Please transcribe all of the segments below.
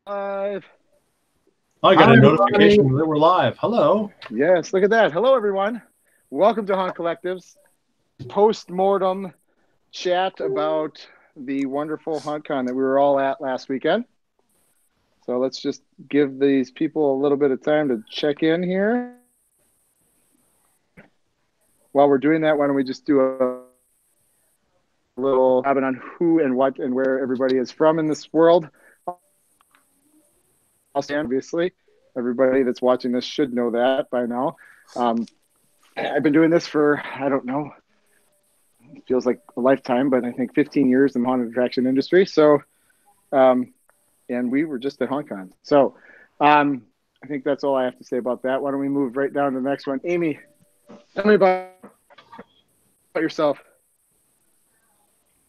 Live. I got Hi, a everybody. notification that we're live. Hello. Yes, look at that. Hello, everyone. Welcome to Haunt Collective's post-mortem chat about the wonderful Hauntcon that we were all at last weekend. So let's just give these people a little bit of time to check in here. While we're doing that, why don't we just do a little comment on who and what and where everybody is from in this world. Obviously, everybody that's watching this should know that by now. I've been doing this for, I don't know, it feels like a lifetime, but I think 15 years in the haunted attraction industry. So, and we were just at Hauntcon. So, I think that's all I have to say about that. Why don't we move right down to the next one? Amy, tell me about yourself.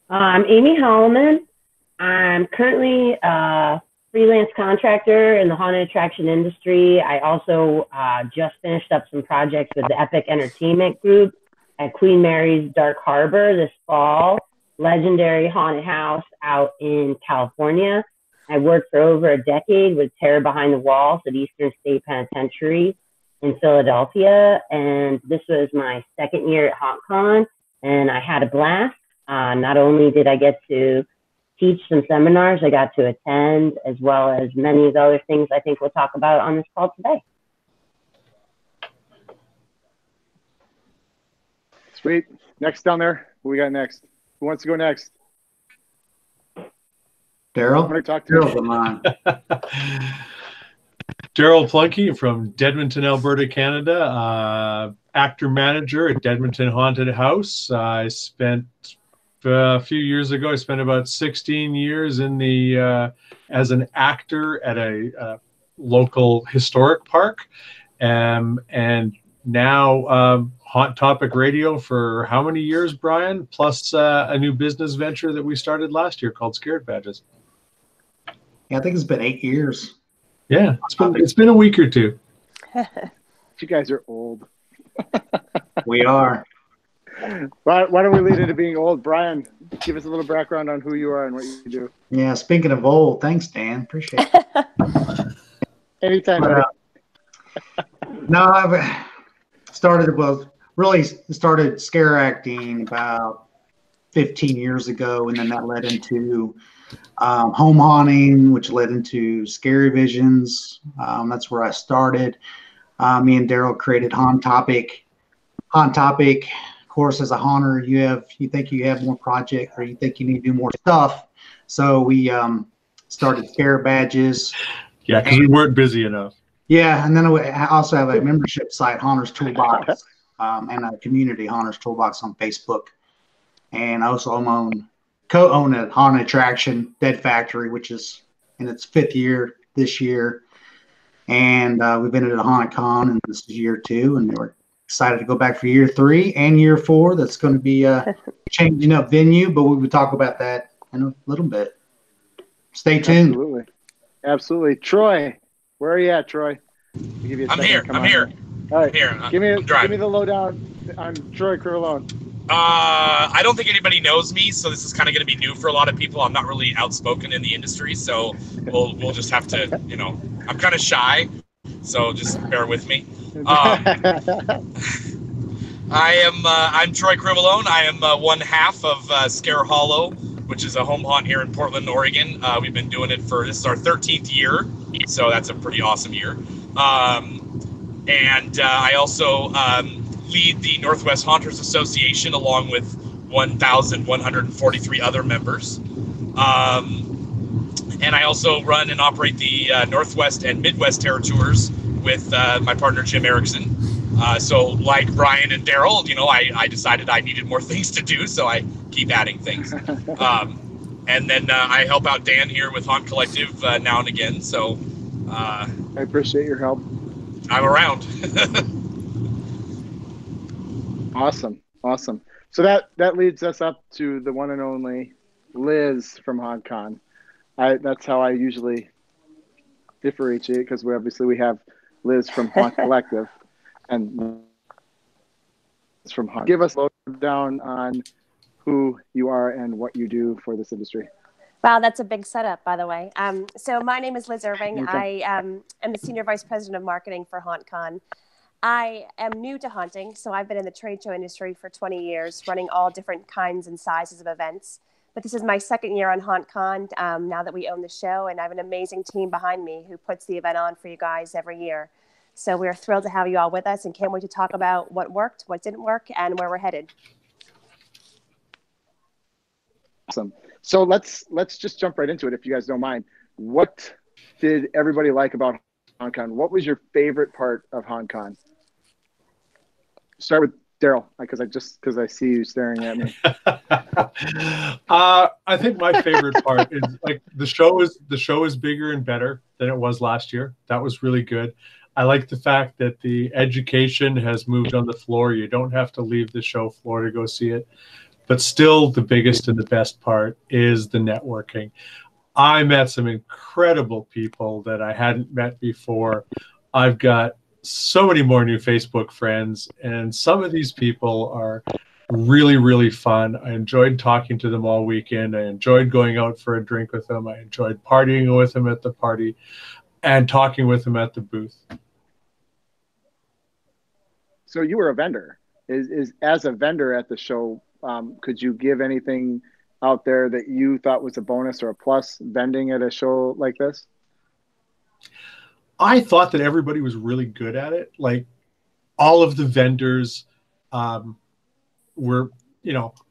I'm Amy Halloman. I'm currently a freelance contractor in the haunted attraction industry. I also just finished up some projects with the Epic Entertainment Group at Queen Mary's Dark Harbor this fall, legendary haunted house out in California. I worked for over a decade with Terror Behind the Walls at Eastern State Penitentiary in Philadelphia, and this was my second year at Hauntcon, and I had a blast. Not only did I get to teach some seminars I got to attend, as well as many of the other things I think we'll talk about on this call today. Sweet. Next down there. Who we got next? Who wants to go next? Daryll? I'm going to talk to Daryll Plunkie from Dedmonton, Alberta, Canada. Actor manager at Dedmonton Haunted House. I spent a few years ago, I spent about 16 years in the as an actor at a local historic park, and now Haunt Topic Radio for how many years, Brian? Plus a new business venture that we started last year called Scared Badges. Yeah, I think it's been 8 years. Yeah, it's been a week or two. You guys are old. We are. Why don't we lead into being old? Brian, give us a little background on who you are and what you do. Yeah, speaking of old, thanks, Dan. Appreciate it. Anytime, buddy. No, I've started scare acting about 15 years ago, and then that led into home haunting, which led into Scary Visions. That's where I started. Me and Daryll created Haunt Topic. Haunt Topic, of course, as a haunter, you think you have more projects, or you think you need to do more stuff. So we started Scare Badges. Yeah, because we weren't busy enough. Yeah, and then I also have a membership site, Haunters Toolbox, and a community, Haunters Toolbox, on Facebook. And I also co-own a haunted attraction, Dead Factory, which is in its 5th year this year. And we've been at a Hauntcon, and this is year 2, and we're excited to go back for year 3 and year 4. That's going to be changing up venue, but we will talk about that in a little bit. Stay tuned. Absolutely. Troy, where are you at, Troy? I'm here. All right. I'm here. Give me the lowdown on Troy Crivillone. I don't think anybody knows me, so this is kind of going to be new for a lot of people. I'm not really outspoken in the industry, so we'll just have to, I'm kind of shy, so just bear with me. I'm Troy Crivillone. I am one half of Scare Hollow, which is a home haunt here in Portland, Oregon. We've been doing it this is our 13th year, so that's a pretty awesome year. And I also lead the Northwest Haunters Association along with 1,143 other members. And I also run and operate the Northwest and Midwest Terror Tours with my partner, Jim Erickson. So like Brian and Daryl, I decided I needed more things to do, so I keep adding things. And then I help out Dan here with Haunt Collective now and again. So I appreciate your help. I'm around. Awesome. So that leads us up to the one and only Liz from Hauntcon. That's how I usually differentiate, because we have Liz from Haunt Collective and Liz from Haunt. Give us a lowdown on who you are and what you do for this industry. Wow, that's a big setup, by the way. So my name is Liz Irving. I am the Senior Vice President of Marketing for Hauntcon. I am new to haunting, so I've been in the trade show industry for 20 years, running all different kinds and sizes of events. But this is my second year on Hauntcon, now that we own the show, and I have an amazing team behind me who puts the event on for you guys every year. So we're thrilled to have you all with us and can't wait to talk about what worked, what didn't work, and where we're headed. Awesome. So let's just jump right into it, if you guys don't mind. What did everybody like about Hauntcon? What was your favorite part of Hauntcon? Start with Daryll, because I see you staring at me. I think my favorite part is like the show is bigger and better than it was last year. That was really good. I like the fact that the education has moved on the floor. You don't have to leave the show floor to go see it. But still, the biggest and the best part is the networking. I met some incredible people that I hadn't met before. I've got so many more new Facebook friends, and some of these people are really, really fun. I enjoyed talking to them all weekend. I enjoyed going out for a drink with them. I enjoyed partying with them at the party and talking with them at the booth. So you were a vendor. As a vendor at the show, could you give anything out there that you thought was a bonus or a plus vending at a show like this? I thought that everybody was really good at it. Like all of the vendors were,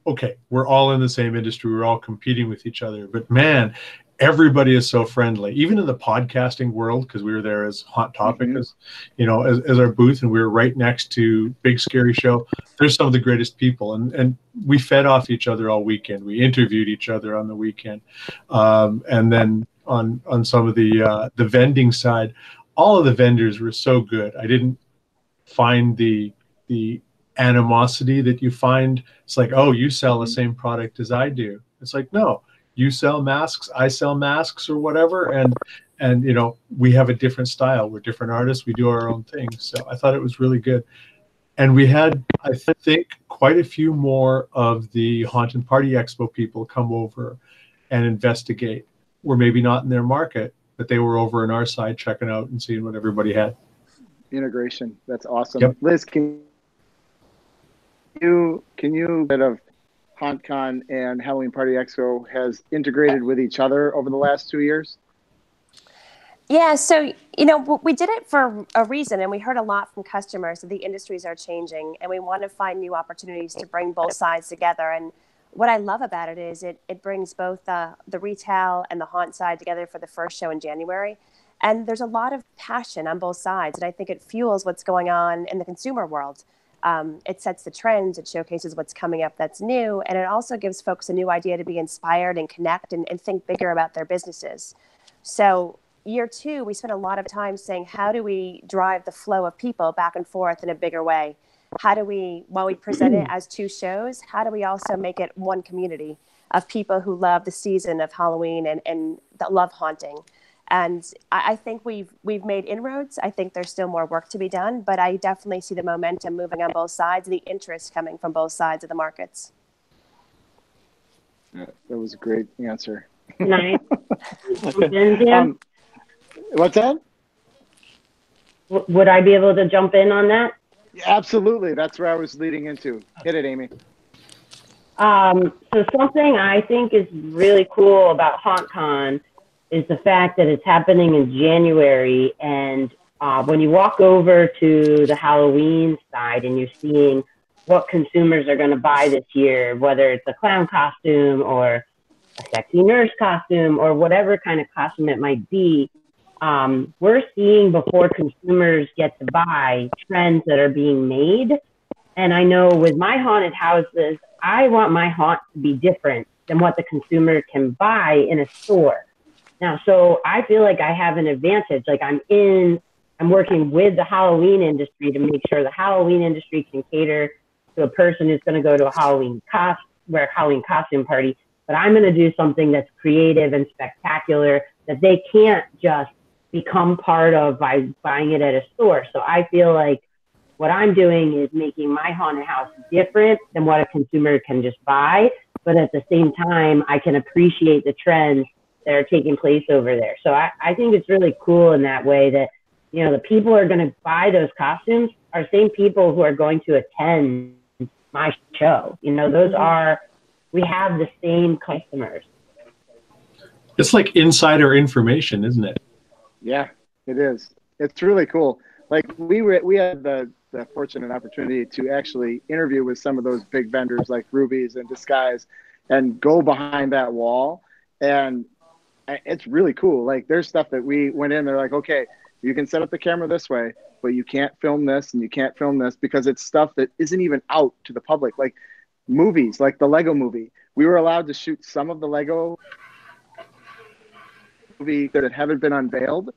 okay, we're all in the same industry. We're all competing with each other. But man, everybody is so friendly, even in the podcasting world, because we were there as Hot Topic, as our booth, and we were right next to Big Scary Show. There's some of the greatest people, and we fed off each other all weekend. We interviewed each other on the weekend, and then on some of the vending side, all of the vendors were so good. I didn't find the animosity that you find. It's like, oh, you sell the same product as I do. It's like, no. You sell masks, I sell masks, or whatever, and we have a different style. We're different artists. We do our own thing. So I thought it was really good, and we had, I think, quite a few more of the Haunt and Party Expo people come over and investigate. We're maybe not in their market, but they were over on our side checking out and seeing what everybody had. Integration, that's awesome. Yep. Liz, can you bit of Hauntcon and Halloween Party Expo has integrated with each other over the last 2 years? Yeah, so, we did it for a reason, and we heard a lot from customers that the industries are changing, and we want to find new opportunities to bring both sides together. And what I love about it is it brings both the retail and the haunt side together for the first show in January. And there's a lot of passion on both sides, and I think it fuels what's going on in the consumer world. It sets the trends, it showcases what's coming up that's new, and it also gives folks a new idea to be inspired and connect and think bigger about their businesses. So year 2, we spent a lot of time saying, how do we drive the flow of people back and forth in a bigger way? How do we, while we present it as 2 shows, how do we also make it one community of people who love the season of Halloween and that love haunting? And I think we've made inroads. I think there's still more work to be done, but I definitely see the momentum moving on both sides, the interest coming from both sides of the markets. Yeah, that was a great answer. Nice. What's that? Would I be able to jump in on that? Absolutely. That's where I was leading into. Hit it, Amy. So something I think is really cool about Hauntcon is the fact that it's happening in January. And when you walk over to the Halloween side and you're seeing what consumers are going to buy this year, whether it's a clown costume or a sexy nurse costume or whatever kind of costume it might be, we're seeing before consumers get to buy trends that are being made. And I know with my haunted houses, I want my haunt to be different than what the consumer can buy in a store. Now, so I feel like I have an advantage. Like I'm working with the Halloween industry to make sure the Halloween industry can cater to a person who's going to go to a Halloween costume party, but I'm going to do something that's creative and spectacular that they can't just become part of by buying it at a store. So I feel like what I'm doing is making my haunted house different than what a consumer can just buy. but at the same time, I can appreciate the trends that are taking place over there. So I think it's really cool in that way that, you know, the people who are going to buy those costumes are same people who are going to attend my show. You know, we have the same customers. It's like insider information, isn't it? Yeah, it is. It's really cool. Like we had the fortunate opportunity to actually interview with some of those big vendors like Ruby's and Disguise and go behind that wall. And it's really cool. Like there's stuff that we went in, they're like, okay, you can set up the camera this way, but you can't film this and you can't film this because it's stuff that isn't even out to the public. Like movies, like the Lego movie. We were allowed to shoot some of the Lego movie that haven't been unveiled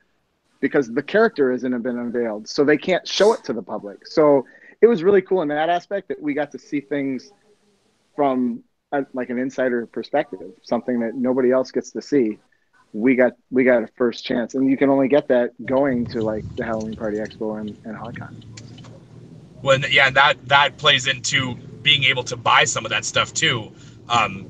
because the character hasn't been unveiled. So they can't show it to the public. So it was really cool in that aspect that we got to see things from like an insider perspective, something that nobody else gets to see. We got a first chance, and you can only get that going to like the Halloween Party Expo and Hauntcon. Well, yeah, that plays into being able to buy some of that stuff too.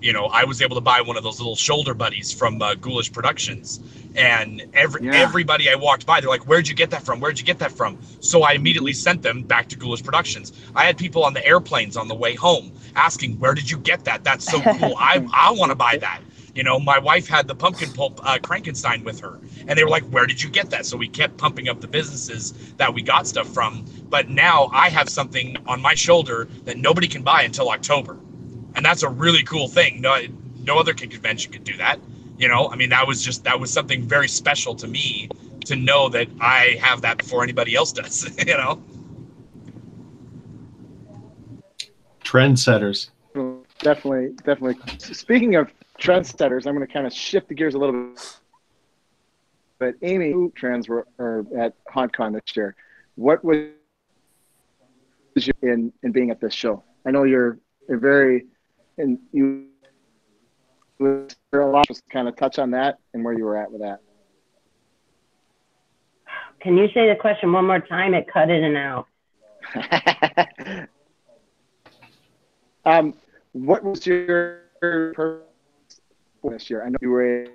You know, I was able to buy one of those little shoulder buddies from Ghoulish Productions, and everybody I walked by, they're like, "Where'd you get that from? Where'd you get that from?" So I immediately sent them back to Ghoulish Productions. I had people on the airplanes on the way home asking, "Where did you get that? That's so cool. I want to buy that." You know, my wife had the pumpkin pulp Frankenstein with her, and they were like, "Where did you get that?" So we kept pumping up the businesses that we got stuff from. But now I have something on my shoulder that nobody can buy until October. And that's a really cool thing. No other convention could do that. You know, I mean, that was something very special to me to know that I have that before anybody else does, you know? Trendsetters. Definitely. Speaking of trendsetters, I'm going to kind of shift the gears a little bit. But Amy, who trends were at Hauntcon this year? What was you in being at this show? I know you're a very, and you was there a lot. Just kind of touch on that and where you were at with that. Can you say the question one more time? It cut in and out. What was your purpose this year? I know you were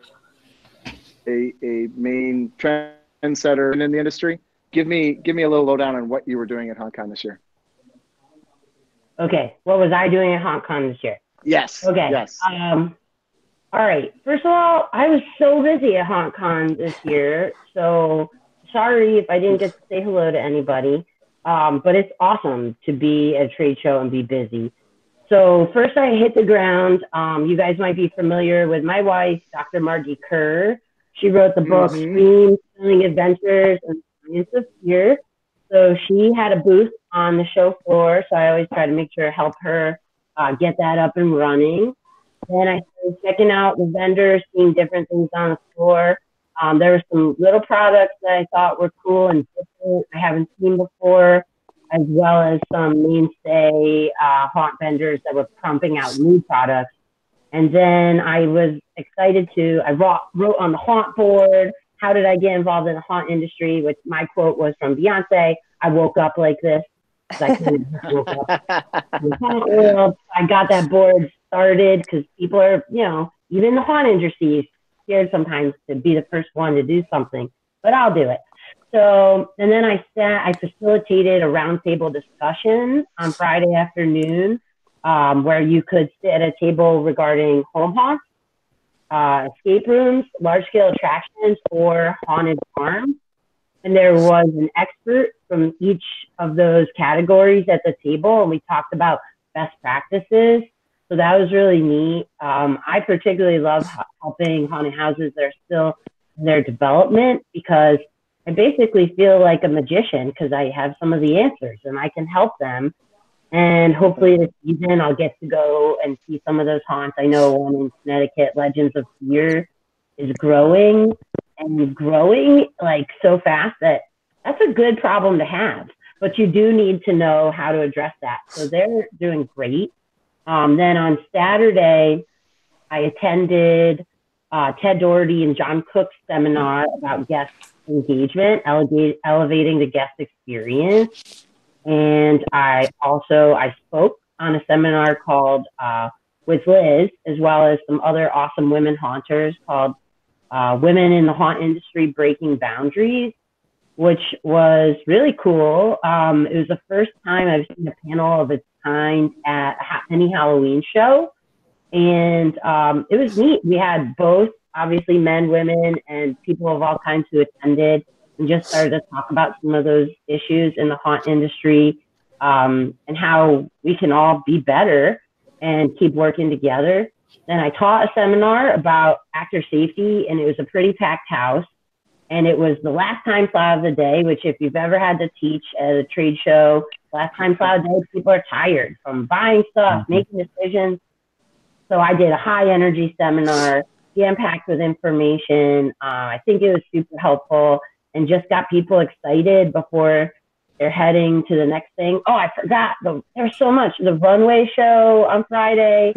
a main trendsetter in the industry. Give me a little lowdown on what you were doing at Hauntcon this year. Okay, what was I doing at Hauntcon this year? Yes. Okay. Yes. All right. First of all, I was so busy at Hauntcon this year, so sorry if I didn't get to say hello to anybody. But it's awesome to be at a trade show and be busy. So first I hit the ground. You guys might be familiar with my wife, Dr. Margie Kerr. She wrote the book Scream, Thrilling Adventures, and Science of Fear. So she had a booth on the show floor. So I always try to make sure to help her get that up and running. Then I started checking out the vendors, seeing different things on the floor. There were some little products that I thought were cool and different I haven't seen before, as well as some mainstay haunt vendors that were pumping out new products. And then I was excited I wrote on the haunt board, how did I get involved in the haunt industry, which my quote was from Beyonce, "I woke up like this." I kind of woke up in the haunt world. I got that board started because people are, you know, even the haunt industry is scared sometimes to be the first one to do something, but I'll do it. So, and then I facilitated a roundtable discussion on Friday afternoon where you could sit at a table regarding home haunts, escape rooms, large-scale attractions, or haunted farms. And there was an expert from each of those categories at the table, and we talked about best practices. So that was really neat. I particularly love helping haunted houses that are still in their development because I basically feel like a magician because I have some of the answers and I can help them. And hopefully this season I'll get to go and see some of those haunts. I know one in Connecticut, Legends of Fear, is growing and growing like so fast that's a good problem to have. But you do need to know how to address that. So they're doing great. Then on Saturday, I attended Ted Doherty and John Cook's seminar about guest engagement, elevating the guest experience. And I spoke on a seminar called with Liz, as well as some other awesome women haunters called Women in the Haunt Industry Breaking Boundaries, which was really cool. It was the first time I've seen a panel of its kind at any Halloween show. And it was neat. We had both, obviously, men, women, and people of all kinds who attended, and just started to talk about some of those issues in the haunt industry, and how we can all be better and keep working together. Then I taught a seminar about actor safety, and it was a pretty packed house. And it was the last time slot of the day, which if you've ever had to teach at a trade show, last time slot of the day, people are tired from buying stuff, making decisions. So I did a high energy seminar, jam-packed with information. I think it was super helpful and just got people excited before they're heading to the next thing. Oh, I forgot. There was so much. The runway show on Friday.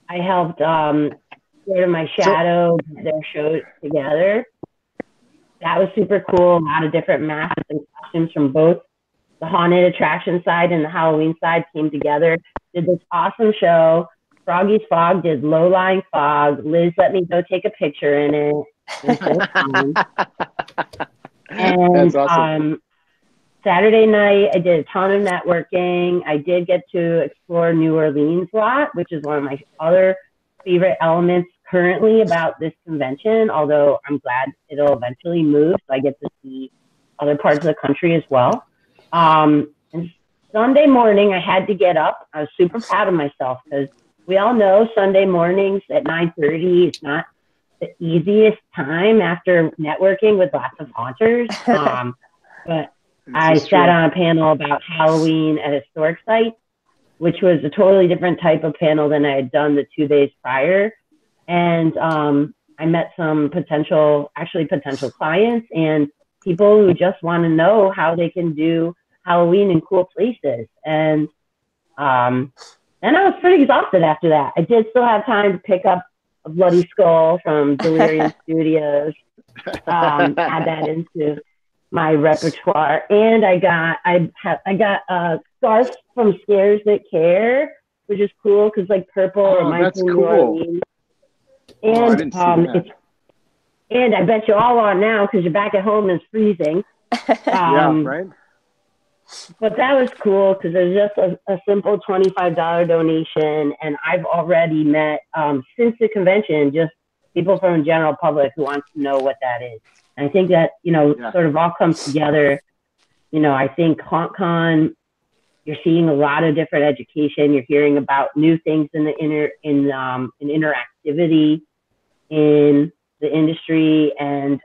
I helped Scared of My Shadow, their show together. That was super cool. A lot of different masks and costumes from both the haunted attraction side and the Halloween side came together. Did this awesome show. Froggy's Fog did Low Lying Fog. Liz let me go take a picture in it. It was so fun. And That's awesome. Saturday night, I did a ton of networking. I did get to explore New Orleans a lot, which is one of my other favorite elements currently about this convention, although I'm glad it'll eventually move, so I get to see other parts of the country as well. And Sunday morning, I had to get up. I was super proud of myself because we all know Sunday mornings at 9:30 is not the easiest time after networking with lots of haunters. But I sat on a panel about Halloween at historic sites, which was a totally different type of panel than I had done the 2 days prior. And I met some potential clients and people who just want to know how they can do Halloween in cool places. And then I was pretty exhausted after that. I did still have time to pick up a Bloody Skull from Delirium Studios, add that into my repertoire. And I got scarves from Scares That Care, which is cool because like purple reminds me of New Orleans. And and I bet you all are now because you're back at home and it's freezing. Yeah, right. But that was cool because it was just a simple $25 donation, and I've already met since the convention just people from the general public who want to know what that is. And I think that sort of all comes together. I think Hauntcon, you're seeing a lot of different education. You're hearing about new things in the interactivity in the industry, and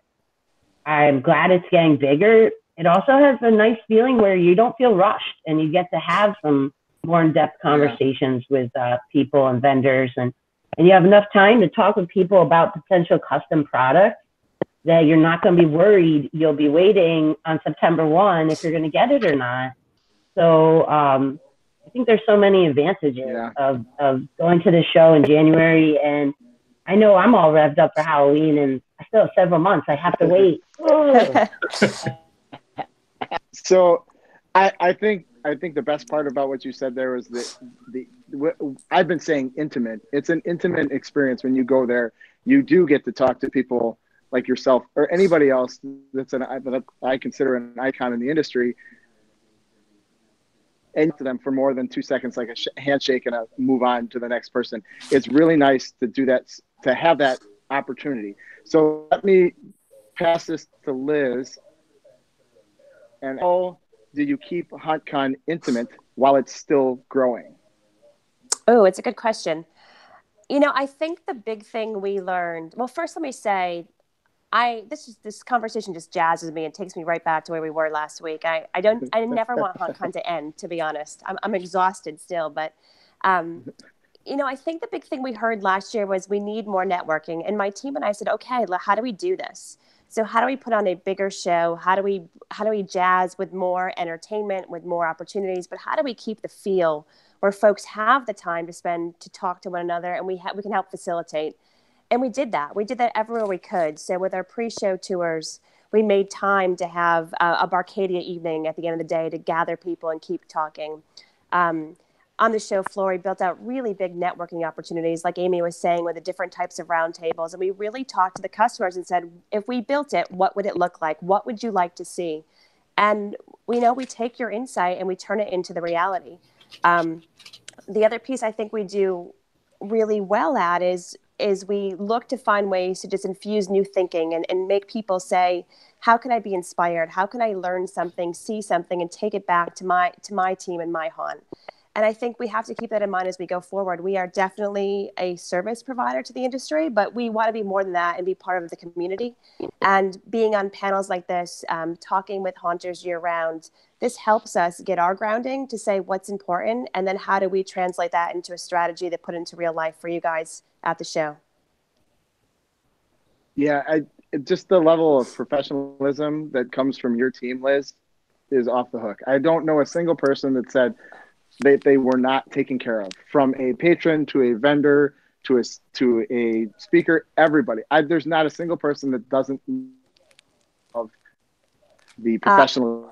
I'm glad it's getting bigger. It also has a nice feeling where you don't feel rushed, and you get to have some more in-depth conversations with people and vendors, and you have enough time to talk with people about potential custom products that you're not going to be worried you'll be waiting on September 1 if you're going to get it or not. So I think there's so many advantages of going to the show in January. And I know I'm all revved up for Halloween, and I still have several months. I have to wait. So I think the best part about what you said there was I've been saying intimate. It's an intimate experience when you go there. You do get to talk to people like yourself or anybody else that I consider an icon in the industry, and to them for more than 2 seconds, like a handshake and a move on to the next person. It's really nice to do that, to have that opportunity. So let me pass this to Liz. And how do you keep Hauntcon intimate while it's still growing? Oh, it's a good question. I think the big thing we learned, well, first let me say, this conversation just jazzes me and takes me right back to where we were last week. I never want Hauntcon to end, to be honest. I'm exhausted still, but I think the big thing we heard last year was we need more networking. And my team and I said, okay, how do we do this? So how do we put on a bigger show? How do we jazz with more entertainment, with more opportunities? But how do we keep the feel where folks have the time to spend to talk to one another, and we can help facilitate? And we did that. We did that everywhere we could. So with our pre-show tours, we made time to have a Barcadia evening at the end of the day to gather people and keep talking. on the show floor, we built out really big networking opportunities, like Amy was saying, with the different types of roundtables. And we really talked to the customers and said, if we built it, what would it look like? What would you like to see? And we take your insight and we turn it into the reality. The other piece I think we do really well at is we look to find ways to just infuse new thinking and make people say, how can I be inspired? How can I learn something, see something, and take it back to my team and my haunt? And I think we have to keep that in mind as we go forward. We are definitely a service provider to the industry, but we want to be more than that and be part of the community. And being on panels like this, talking with haunters year round, this helps us get our grounding to say what's important, and then how do we translate that into a strategy that put into real life for you guys at the show. Yeah, just the level of professionalism that comes from your team, Liz, is off the hook. I don't know a single person that said they were not taken care of, from a patron to a vendor to a speaker, everybody. There's not a single person that doesn't of the professional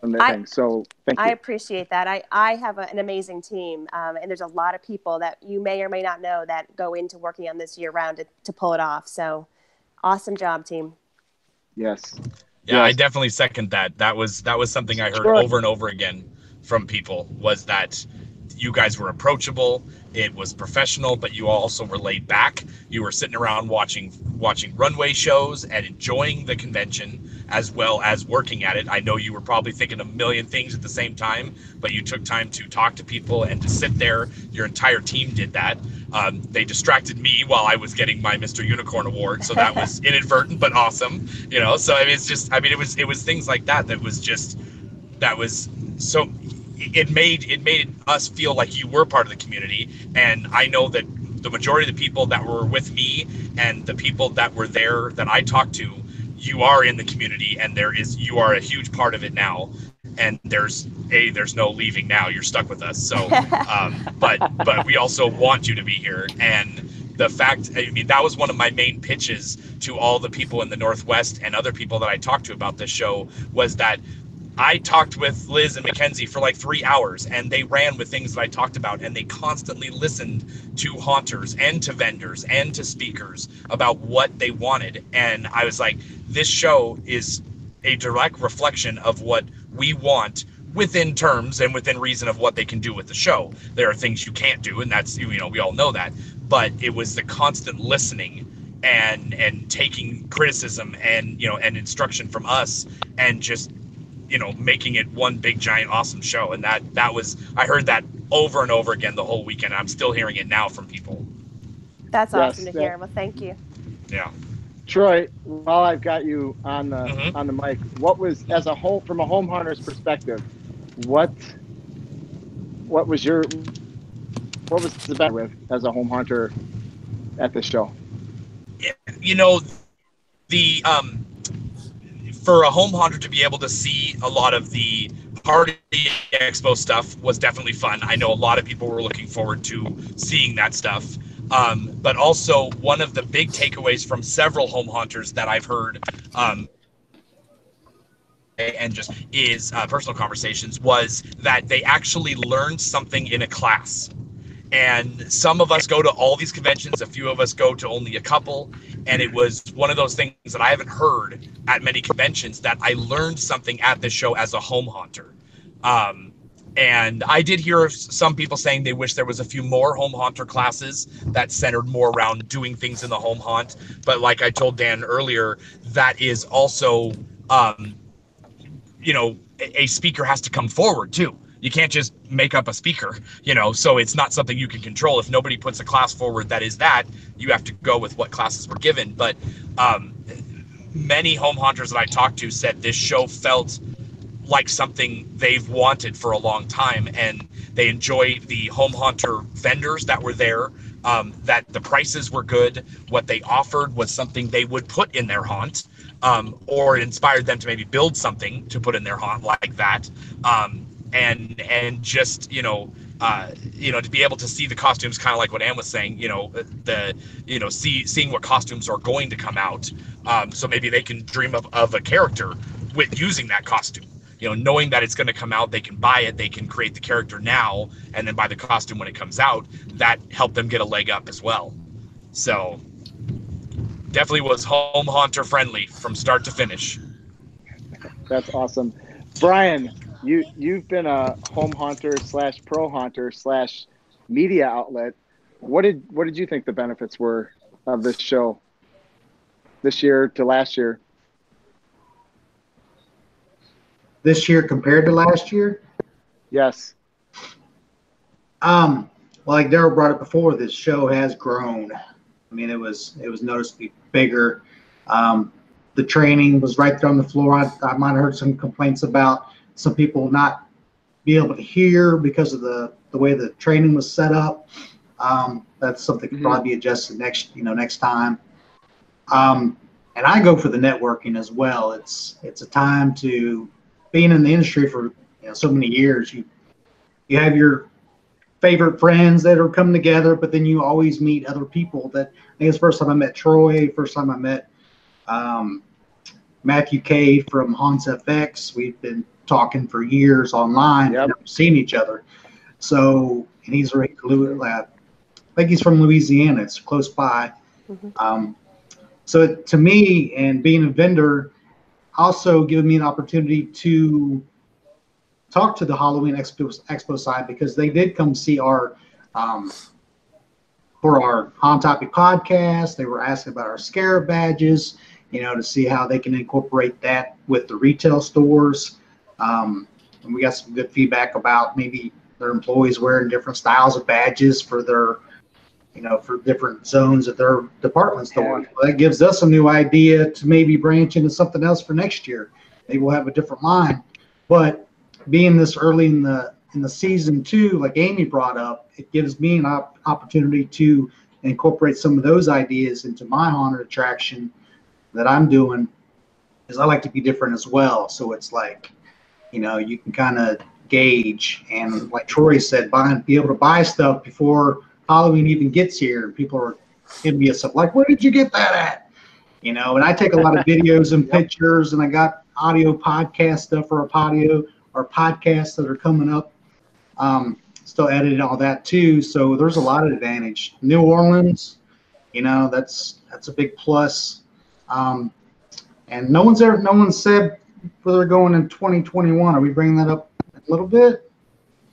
thing. So thank you. I appreciate that. I have an amazing team, and there's a lot of people that you may or may not know that go into working on this year round to pull it off. So awesome job, team. Yes. Yeah, yes. I definitely second that. That was something I heard over and over again from people, was that you guys were approachable, it was professional, but you also were laid back. You were sitting around watching runway shows and enjoying the convention as well as working at it. I know you were probably thinking a million things at the same time, but you took time to talk to people and to sit there. Your entire team did that. They distracted me while I was getting my Mr. Unicorn award, so that was inadvertent but awesome. So I mean, it was things like that was so. It made us feel like you were part of the community, and I know that the majority of the people that were with me and the people that were there that I talked to, you are in the community, and you are a huge part of it now. And there's no leaving now. You're stuck with us. So, but we also want you to be here. And the fact, that was one of my main pitches to all the people in the Northwest and other people that I talked to about this show, was that I talked with Liz and Mackenzie for like 3 hours, and they ran with things that I talked about, and they constantly listened to haunters and to vendors and to speakers about what they wanted. And I was like, this show is a direct reflection of what we want, within terms and within reason of what they can do with the show. There are things you can't do, and that's, we all know that, but it was the constant listening and taking criticism and and instruction from us, and just making it one big giant awesome show. And that was, I heard that over and over again the whole weekend. I'm still hearing it now from people. That's awesome to hear. Well, thank you. Yeah. Troy, while I've got you on the mic, what was, from a home hunter's perspective, what was the best with as a home hunter at the show? For a home hunter to be able to see a lot of the party expo stuff was definitely fun. I know a lot of people were looking forward to seeing that stuff. But also, one of the big takeaways from several home hunters that I've heard, and just is personal conversations, was that they actually learned something in a class. And some of us go to all these conventions, a few of us go to only a couple, and it was one of those things that I haven't heard at many conventions, that I learned something at this show as a home hunter. And I did hear some people saying they wish there was a few more home haunter classes that centered more around doing things in the home haunt. But like I told Dan earlier, that is also, a speaker has to come forward too. You can't just make up a speaker, so it's not something you can control. If nobody puts a class forward that is that, you have to go with what classes were given. But many home haunters that I talked to said this show felt like something they've wanted for a long time, and they enjoyed the home haunter vendors that were there, that the prices were good, what they offered was something they would put in their haunt, or it inspired them to maybe build something to put in their haunt like that, and just to be able to see the costumes, kind of like what Ann was saying, seeing what costumes are going to come out, so maybe they can dream of a character with using that costume. knowing that it's going to come out, they can buy it, they can create the character now, and then buy the costume when it comes out. That helped them get a leg up as well. So definitely was home haunter friendly from start to finish. That's awesome. Brian, you've been a home haunter / pro haunter / media outlet. What did you think the benefits were of this show this year to last year? This year compared to last year? Yes. Like Daryll brought it before, this show has grown. I mean, it was noticeably bigger. The training was right there on the floor. I might have heard some complaints about some people not being able to hear because of the way the training was set up. That's something that could probably be adjusted next time. And I go for the networking as well. It's a time to, being in the industry for so many years, you have your favorite friends that are coming together, but then you always meet other people. That, I think it's the first time I met Troy, first time I met Matthew K from Haunts FX. We've been talking for years online, and never seen each other. So, and he's I think he's from Louisiana. It's close by. So to me, and being a vendor, also given me an opportunity to talk to the Halloween Expo side, because they did come see our for our Haunt Topic podcast. They were asking about our Scarab badges, to see how they can incorporate that with the retail stores. And we got some good feedback about maybe their employees wearing different styles of badges for their, for different zones of their department stores. Well, that gives us a new idea to maybe branch into something else for next year. Maybe we'll have a different line. But being this early in the season too, like Amy brought up, it gives me an opportunity to incorporate some of those ideas into my haunted attraction that I'm doing, because I like to be different as well. So it's like, you can kind of gauge, and like Troy said, be able to buy stuff before Halloween even gets here, and people are envious of, like, where did you get that at? And I take a lot of videos and pictures, and I got audio podcast stuff for our podcasts that are coming up. Still editing all that too. So there's a lot of advantage. New Orleans, that's a big plus. And no one said where they're going in 2021. Are we bringing that up a little bit?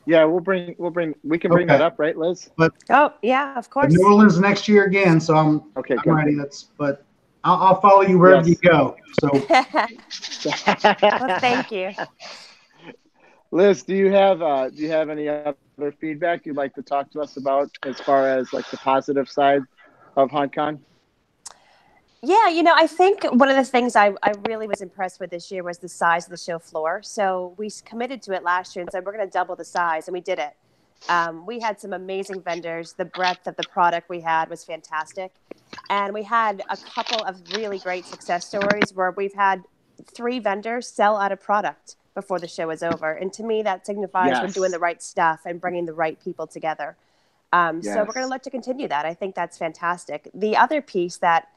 Yeah, we can bring that up, right, Liz? Of course. New Orleans next year again, so I'm ready. But I'll follow you wherever you go. So. Well, thank you. Liz, do you have any other feedback you'd like to talk to us about as far as like the positive side of Hauntcon? Yeah, I think one of the things I really was impressed with this year was the size of the show floor. So we committed to it last year and said, we're going to double the size, and we did it. We had some amazing vendors. The breadth of the product we had was fantastic. And we had a couple of really great success stories where we've had 3 vendors sell out of product before the show is over. And to me, that signifies we're doing the right stuff and bringing the right people together. So we're going to look to continue that. I think that's fantastic. The other piece that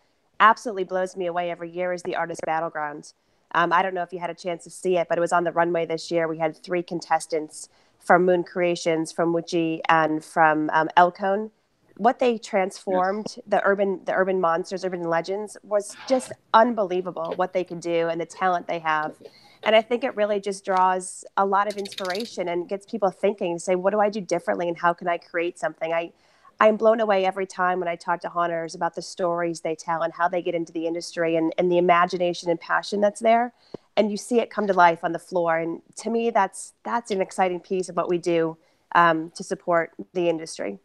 absolutely blows me away every year is the Artists Battlegrounds. I don't know if you had a chance to see it, but it was on the runway this year. We had 3 contestants from Moon Creations, from Wuji, and from Elcone. What they transformed, the urban monsters, urban legends, was just unbelievable what they could do and the talent they have. And I think it really just draws a lot of inspiration and gets people thinking, to say, what do I do differently and how can I create something? I'm blown away every time when I talk to haunters about the stories they tell and how they get into the industry and the imagination and passion that's there. And you see it come to life on the floor. And to me, that's an exciting piece of what we do to support the industry.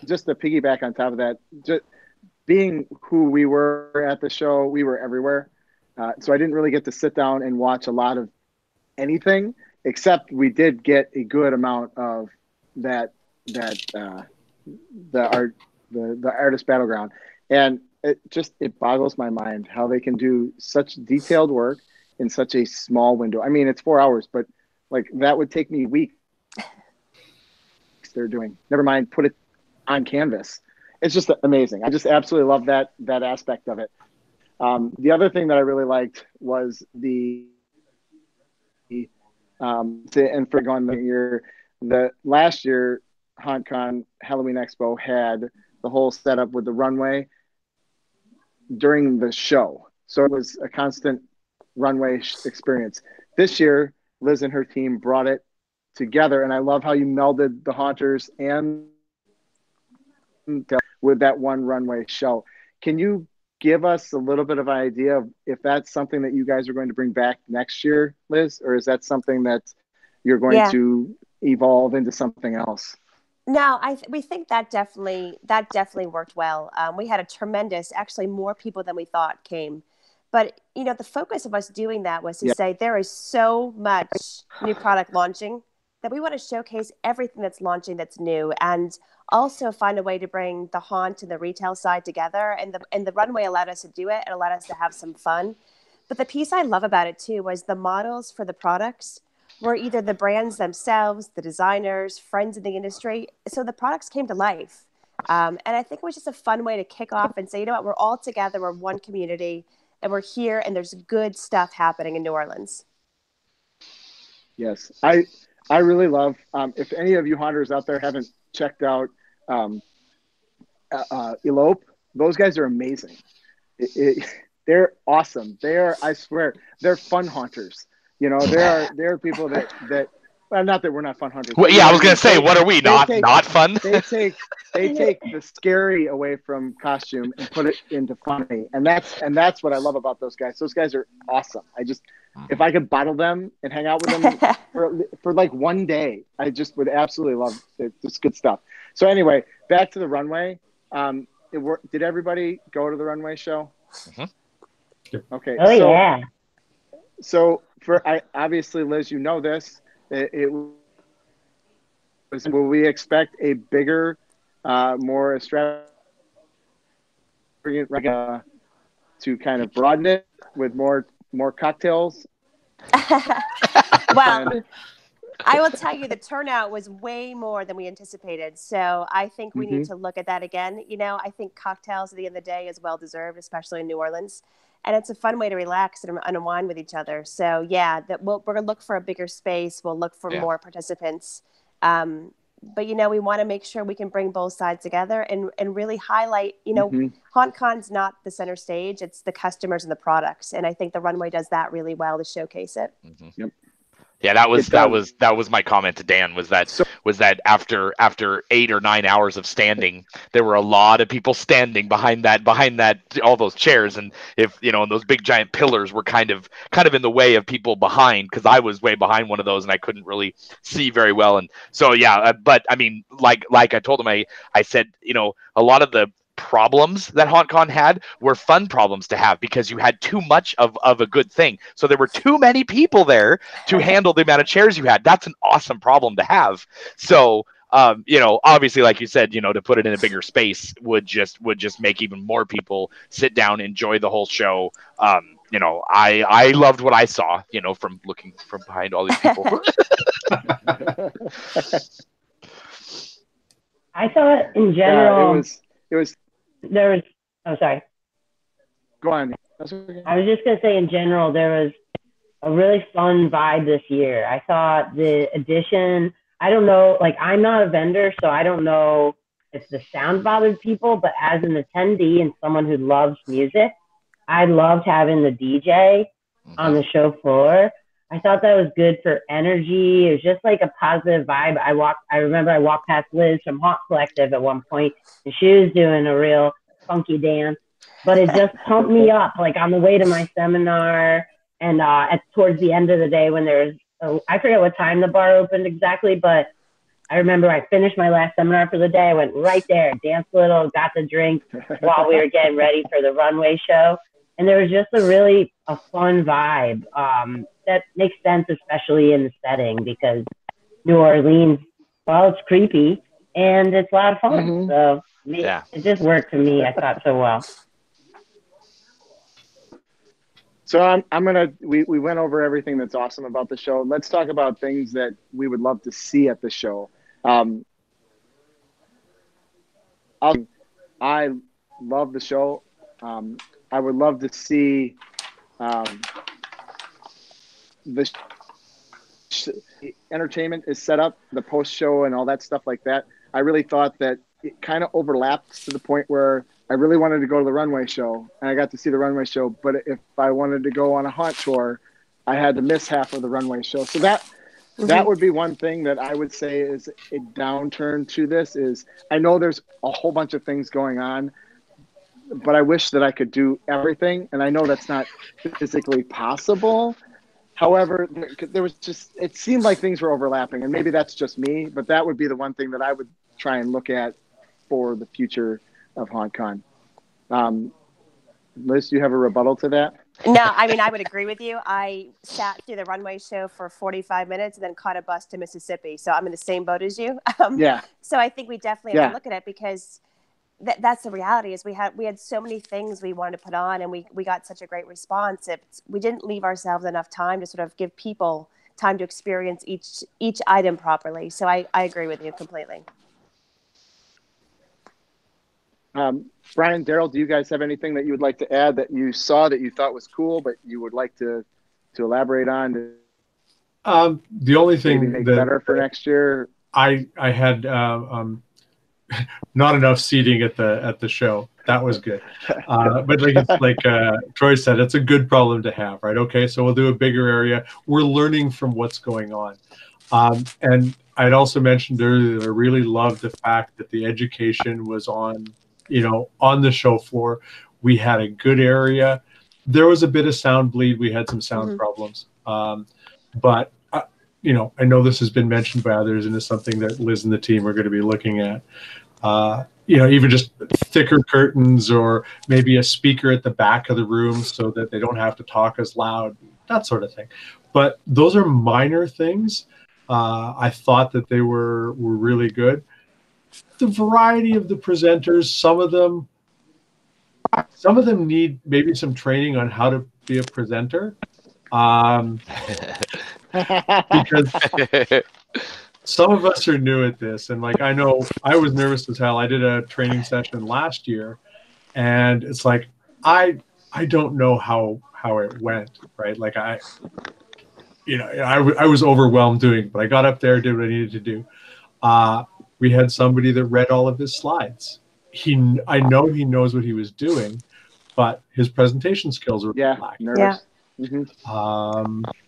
Just to piggyback on top of that, just being who we were at the show, we were everywhere. So I didn't really get to sit down and watch a lot of anything, except we did get a good amount of the Artist Battleground. And it boggles my mind how they can do such detailed work in such a small window. I mean, it's 4 hours, but like that would take me weeks. They're doing, never mind, put it on canvas. It's just amazing. I just absolutely love that aspect of it. The other thing that I really liked was and for going the last year, Hauntcon Halloween Expo had the whole setup with the runway during the show. So it was a constant runway experience. This year, Liz and her team brought it together, and I love how you melded the Haunters and with that one runway show. Can you give us a little bit of an idea of if that's something that you guys are going to bring back next year, Liz, or is that something that you're going to evolve into something else? No, we think that definitely worked well. We had a tremendous, actually more people than we thought came. But, you know, the focus of us doing that was to say there is so much new product launching that we want to showcase everything that's launching that's new, and also find a way to bring the haunt and the retail side together. And the runway allowed us to do it and allowed us to have some fun. But the piece I love about it too was the models for the products were either the brands themselves, the designers, friends in the industry. So the products came to life. And I think it was just a fun way to kick off and say, you know what, we're all together, we're one community, and we're here, and there's good stuff happening in New Orleans. Yes, I really love, if any of you haunters out there haven't checked out Elope, those guys are amazing. They're awesome. I swear, they're fun haunters. You know, there are people that well, not that we're not fun hunters. Well, yeah, I was gonna say, what are we not fun? They take the scary away from costume and put it into funny, and that's what I love about those guys. Those guys are awesome. If I could bottle them and hang out with them for like one day, I just would absolutely love it. It's good stuff. So anyway, back to the runway. Did everybody go to the runway show? Mm-hmm. Okay. Oh yeah. So obviously, Liz, you know this. Will we expect a bigger, more extravagant to kind of broaden it with more cocktails? Well, I will tell you the turnout was way more than we anticipated. So I think we need to look at that again. You know, I think cocktails at the end of the day is well deserved, especially in New Orleans. And it's a fun way to relax and unwind with each other. So yeah, we're going to look for a bigger space. We'll look for more participants. But, you know, we want to make sure we can bring both sides together and really highlight, you know, Hauntcon's not the center stage. It's the customers and the products. And I think the runway does that really well to showcase it. Mm-hmm. Yep. Yeah, that was my comment to Dan, was that after 8 or 9 hours of standing, there were a lot of people standing behind that all those chairs, and if you know, and those big giant pillars were kind of in the way of people behind, because I was way behind one of those and I couldn't really see very well. And so but I mean, like I told him, I said, you know, a lot of the problems that Hauntcon had were fun problems to have, because you had too much of a good thing. So there were too many people there to handle the amount of chairs you had. That's an awesome problem to have. So you know, obviously, like you said, you know, to put it in a bigger space would just make even more people sit down, enjoy the whole show. You know, I loved what I saw, you know, from looking from behind all these people. I thought in general, it was. There was. Oh, sorry. Go on. That's okay. I was just gonna say, in general, there was a really fun vibe this year. I thought the addition. I don't know. Like, I'm not a vendor, so I don't know if the sound bothered people. But as an attendee and someone who loves music, I loved having the DJ on the show floor. I thought that was good for energy. It was just like a positive vibe. I remember I walked past Liz from Haunt Collective at one point, and she was doing a real funky dance, but it just pumped me up, like on the way to my seminar. And towards the end of the day, when I forget what time the bar opened exactly, but I remember I finished my last seminar for the day. I went right there, danced a little, got the drink while we were getting ready for the runway show. And there was just a fun vibe that makes sense, especially in the setting, because New Orleans, well, it's creepy and it's a lot of fun. So it just worked for me. I thought so well. So we went over everything that's awesome about the show. Let's talk about things that we would love to see at the show. I love the show. I would love to see the entertainment is set up, the post show and all that stuff like that. I really thought that it kind of overlapped to the point where I really wanted to go to the runway show, and I got to see the runway show. But if I wanted to go on a haunt tour, I had to miss half of the runway show. So that would be one thing that I would say is a downturn to this. Is I know there's a whole bunch of things going on, but I wish that I could do everything, and I know that's not physically possible. However, there was just, it seemed like things were overlapping, and maybe that's just me, but that would be the one thing that I would try and look at for the future of Hauntcon. Liz, do you have a rebuttal to that? No, I mean, I would agree with you. I sat through the runway show for 45 minutes and then caught a bus to Mississippi. So I'm in the same boat as you. Yeah. So I think we definitely have to look at it, because that's the reality. Is we had so many things we wanted to put on, and we got such a great response. We didn't leave ourselves enough time to sort of give people time to experience each item properly. So I agree with you completely. Brian, Daryll, do you guys have anything that you would like to add that you saw that you thought was cool, but you would like to elaborate on? The only thing maybe make better for next year. I had not enough seating at the show. That was good, but like Troy said, it's a good problem to have, right? Okay, so we'll do a bigger area. We're learning from what's going on, and I'd also mentioned earlier that I really loved the fact that the education was on the show floor. We had a good area. There was a bit of sound bleed. We had some sound problems, but I know this has been mentioned by others, and it's something that Liz and the team are going to be looking at. Even just thicker curtains, or maybe a speaker at the back of the room so that they don't have to talk as loud, that sort of thing. But those are minor things. I thought that they were really good. The variety of the presenters, some of them need maybe some training on how to be a presenter. Because some of us are new at this, and I know I was nervous as hell. I did a training session last year, and it's like I don't know how it went, right? I was overwhelmed doing it, but I got up there, did what I needed to do. We had somebody that read all of his slides. I know he knows what he was doing, but his presentation skills were lacking. Nervous.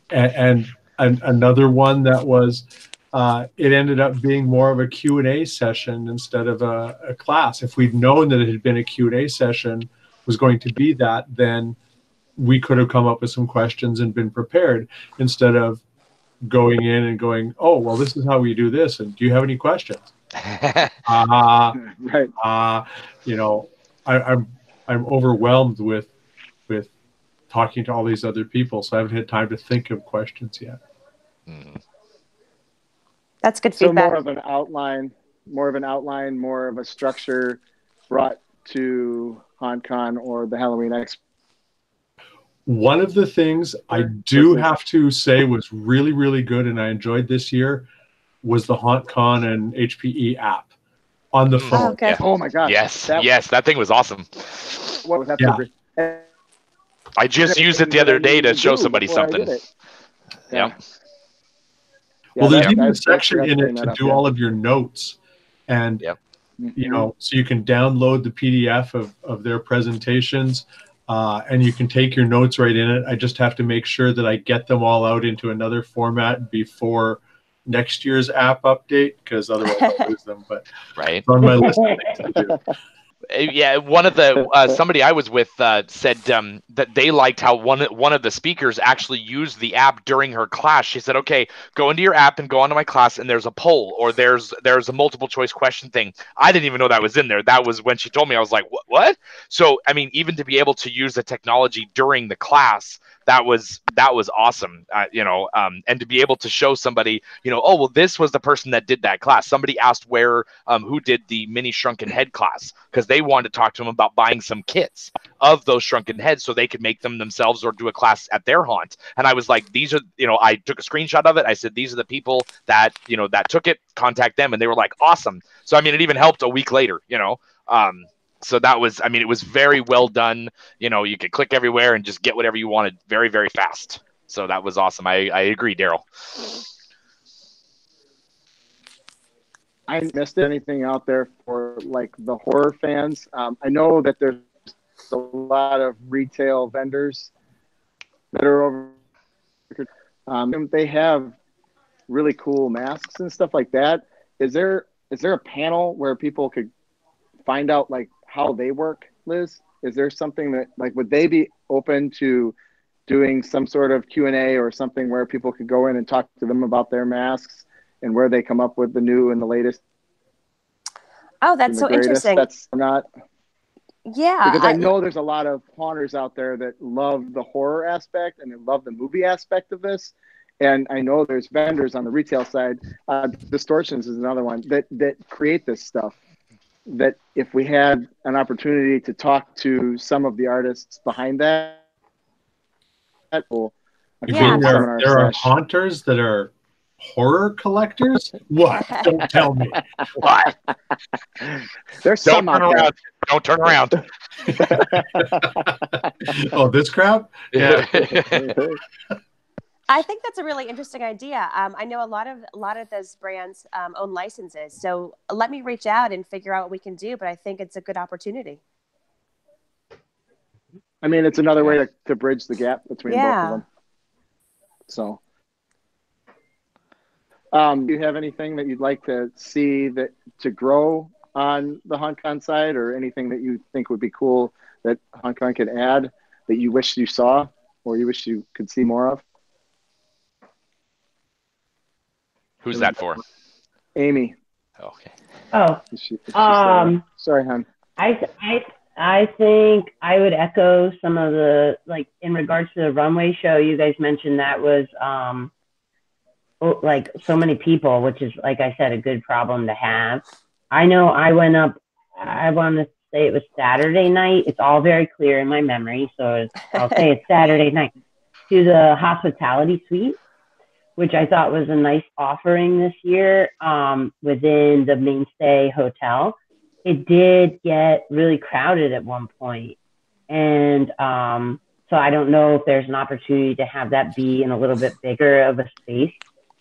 And another one that was, it ended up being more of a Q&A session instead of a class. If we'd known that it had been a Q&A session, was going to be that, then we could have come up with some questions and been prepared, instead of going in and going, oh, well, this is how we do this, and do you have any questions? Right. I'm overwhelmed with talking to all these other people, so I haven't had time to think of questions yet. That's good feedback. So more of an outline, more of a structure brought to Hauntcon or the Halloween Expo. One of the things I do have to say was really, really good, and I enjoyed this year, was the Hauntcon and HPE app on the phone. Oh, okay. Yeah. Oh my God. Yes, that thing was awesome. What was that? Yeah. I just used it the other day to show somebody something. Yeah. Well, there's even a section in it to do all of your notes, and so you can download the PDF of their presentations, and you can take your notes right in it. I just have to make sure that I get them all out into another format before next year's app update, because otherwise I'll lose them. But it's on my list of things to do. Yeah, one of the somebody I was with said that they liked how one of the speakers actually used the app during her class. She said, "Okay, go into your app and go onto my class, and there's a poll, or there's a multiple choice question thing." I didn't even know that was in there. That was when she told me. I was like, "What?" So, I mean, even to be able to use the technology during the class, that was awesome. And to be able to show somebody, oh, well, this was the person that did that class. Somebody asked who did the mini shrunken head class, because they wanted to talk to them about buying some kits of those shrunken heads so they could make them themselves or do a class at their haunt. And I was like, these are, I took a screenshot of it. I said, these are the people that, that took it, contact them. And they were like, awesome. So, I mean, it even helped a week later, So that was, I mean, it was very well done. You know, you could click everywhere and just get whatever you wanted very, very fast. So that was awesome. I agree, Daryll. I missed anything out there for like the horror fans. I know that there's a lot of retail vendors that are over. And they have really cool masks and stuff like that. Is there a panel where people could find out like how they work, Liz? Is there something that like, would they be open to doing some sort of Q&A or something where people could go in and talk to them about their masks and where they come up with the new and the latest? Oh, that's so interesting. That's not. Yeah. Because I know there's a lot of haunters out there that love the horror aspect and they love the movie aspect of this. And I know there's vendors on the retail side. Distortions is another one that create this stuff. That if we had an opportunity to talk to some of the artists behind that, you mean there are haunters that are horror collectors? What? Don't tell me. What? There's some out there. Don't turn around. Oh, this crowd? Yeah. I think that's a really interesting idea. I know a lot of those brands own licenses, so let me reach out and figure out what we can do. But I think it's a good opportunity. I mean, it's another way to bridge the gap between both of them. So, do you have anything that you'd like to see to grow on the Hauntcon side, or anything that you think would be cool that Hauntcon could add that you wish you saw or you wish you could see more of? Who's that for? Amy. Okay. Oh, sorry, hon. I think I would echo some of the, like, in regards to the runway show, you guys mentioned that was like so many people, which is, like I said, a good problem to have. I know I went up, I want to say it was Saturday night. It's all very clear in my memory, so I'll say it's Saturday night, to the hospitality suite, which I thought was a nice offering this year within the Mainstay Hotel. It did get really crowded at one point. And so I don't know if there's an opportunity to have that be in a little bit bigger of a space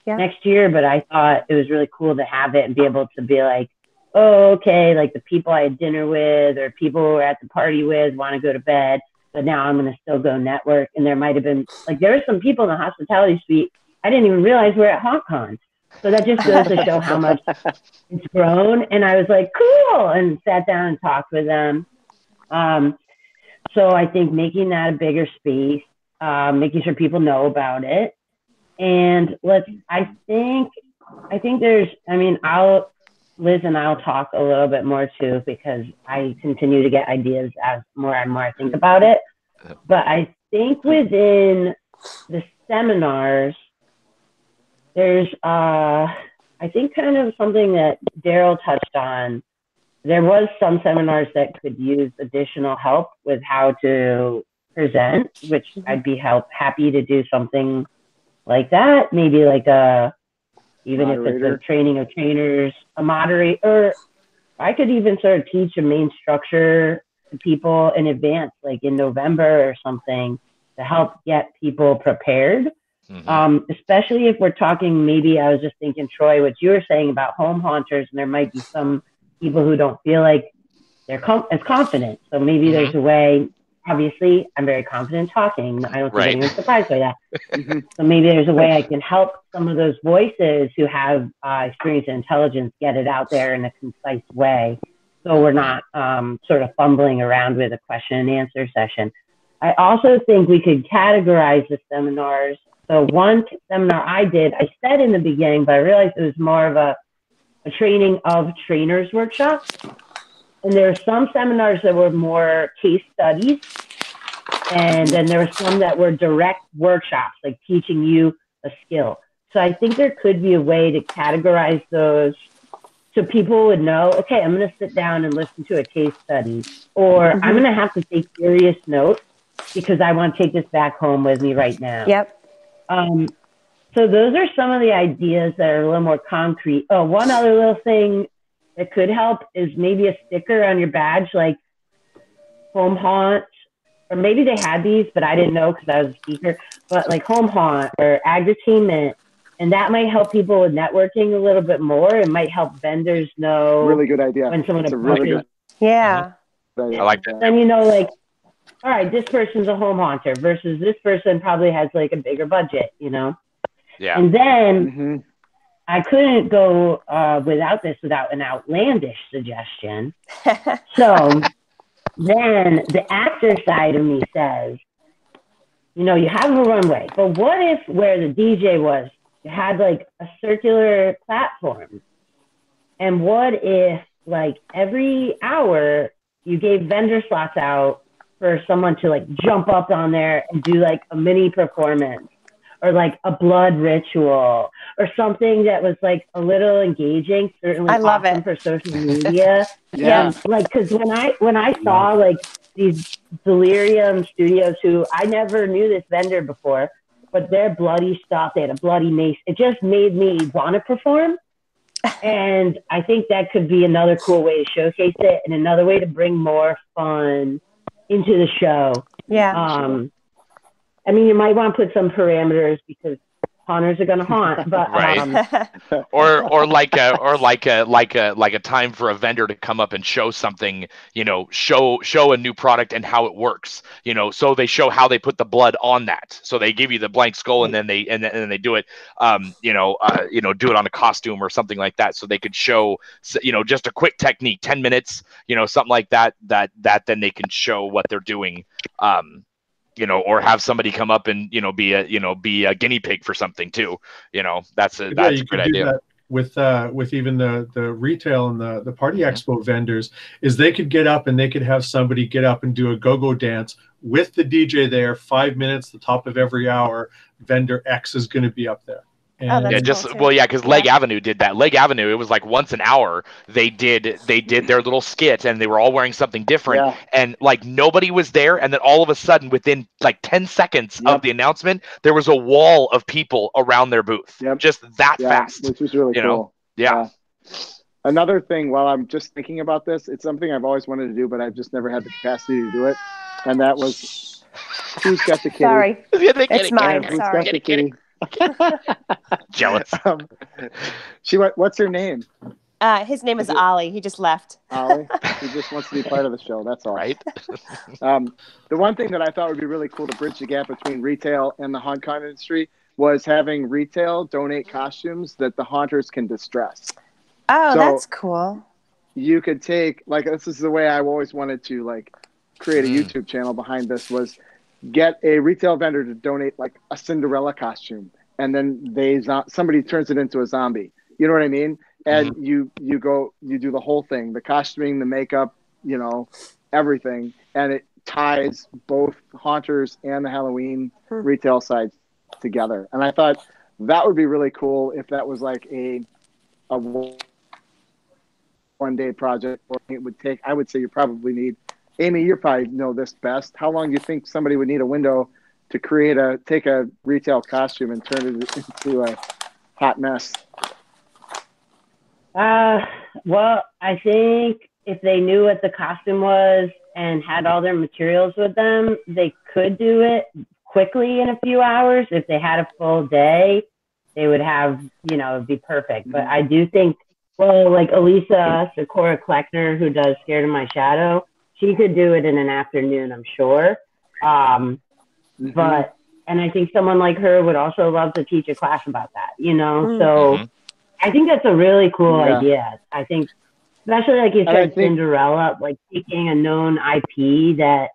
next year, but I thought it was really cool to have it and be able to be like, oh, okay, like the people I had dinner with or people who were at the party with want to go to bed, but now I'm going to still go network. And there might have been, like, there were some people in the hospitality suite I didn't even realize we're at Hauntcon. So that just goes to show how much it's grown. And I was like, cool, and sat down and talked with them. So I think making that a bigger space, making sure people know about it. And I think there's, I mean, Liz and I'll talk a little bit more too, because I continue to get ideas as more and more I think about it. But I think within the seminars, there's, I think, kind of something that Daryll touched on. There was some seminars that could use additional help with how to present, which I'd be happy to do something like that. Maybe like even if it's a training of trainers, a moderator. I could even sort of teach a main structure to people in advance, like in November or something, to help get people prepared. Especially if we're talking, maybe I was just thinking, Troy, what you were saying about home haunters, and there might be some people who don't feel like they're as confident. So maybe there's a way, obviously I'm very confident talking. I don't think anyone's surprised by that. So maybe there's a way I can help some of those voices who have experience and intelligence get it out there in a concise way. So we're not sort of fumbling around with a question and answer session. I also think we could categorize the seminars. So one seminar I did, I said in the beginning, but I realized it was more of a training of trainers workshop. And there were some seminars that were more case studies. And then there were some that were direct workshops, like teaching you a skill. So I think there could be a way to categorize those so people would know, okay, I'm going to sit down and listen to a case study, or I'm going to have to take serious notes because I want to take this back home with me right now. Yep. So those are some of the ideas that are a little more concrete. Oh, one other little thing that could help is maybe a sticker on your badge, like home haunt, or maybe they had these, but I didn't know because I was a speaker, but like home haunt or agri-tainment, and that might help people with networking a little bit more. It might help vendors know Really good idea. when someone It's a really good Yeah. idea. I like that. Then you know, like, all right, this person's a home haunter versus this person probably has like a bigger budget, you know? Yeah. And then I couldn't go without an outlandish suggestion. So then the actor side of me says, you know, you have a runway, but what if where the DJ was, you had like a circular platform? And what if like every hour you gave vendor slots out for someone to like jump up on there and do like a mini performance or like a blood ritual or something that was like a little engaging, certainly I love awesome it. for social media. Yeah. And like, cause when I saw like these Delirium Studios, who I never knew this vendor before, but their bloody stuff, they had a bloody mace. It just made me want to perform. And I think that could be another cool way to showcase it and another way to bring more fun into the show. Yeah. I mean, you might want to put some parameters because haunters are going to haunt, but Right. or like a time for a vendor to come up and show something, you know, show a new product and how it works, you know, so they show how they put the blood on that. So they give you the blank skull and then they do it, do it on a costume or something like that. So they could show, you know, just a quick technique, 10 minutes, you know, something like that then they can show what they're doing. You know, or have somebody come up and, you know, be a guinea pig for something too. You know, that's a good idea. With even the retail and the party expo vendors, is they could get up and they could have somebody get up and do a go-go dance with the DJ there, 5 minutes, the top of every hour. Vendor X is going to be up there. And That's cool too. Because Leg Avenue did that. Leg Avenue, it was like once an hour they did their little skit, and they were all wearing something different, and like nobody was there, and then all of a sudden, within like 10 seconds of the announcement, there was a wall of people around their booth, just that fast, which was really cool. Yeah. Another thing, while I'm just thinking about this, it's something I've always wanted to do, but I've just never had the capacity to do it, and that was Who's Got the Kitty? Sorry, it's mine. Who's Sorry. Got the Kitty? Jealous. What's her name? His name is Ollie. He just left. Ollie? He just wants to be part of the show. That's all. Right. The one thing that I thought would be really cool to bridge the gap between retail and the Hauntcon industry was having retail donate costumes that the haunters can distress. Oh, so that's cool. You could take, like, this is the way I always wanted to, like, create a YouTube channel behind this, was get a retail vendor to donate like a Cinderella costume, and then somebody turns it into a zombie. You know what I mean? And you do the whole thing, the costuming, the makeup, you know, everything, and it ties both haunters and the Halloween retail sides together. And I thought that would be really cool if that was like a one-day project. Or it would take, I would say, you probably need, Amy, you probably know this best. How long do you think somebody would need a window to take a retail costume and turn it into a hot mess? Well, I think if they knew what the costume was and had all their materials with them, they could do it quickly in a few hours. If they had a full day, they would have, you know, it'd be perfect. But I do think, well, like Elisa Sakura Kleckner, who does Scared of My Shadow, she could do it in an afternoon, I'm sure. But, and I think someone like her would also love to teach a class about that, you know? So I think that's a really cool idea. I think, especially like you said, Cinderella, like taking a known IP that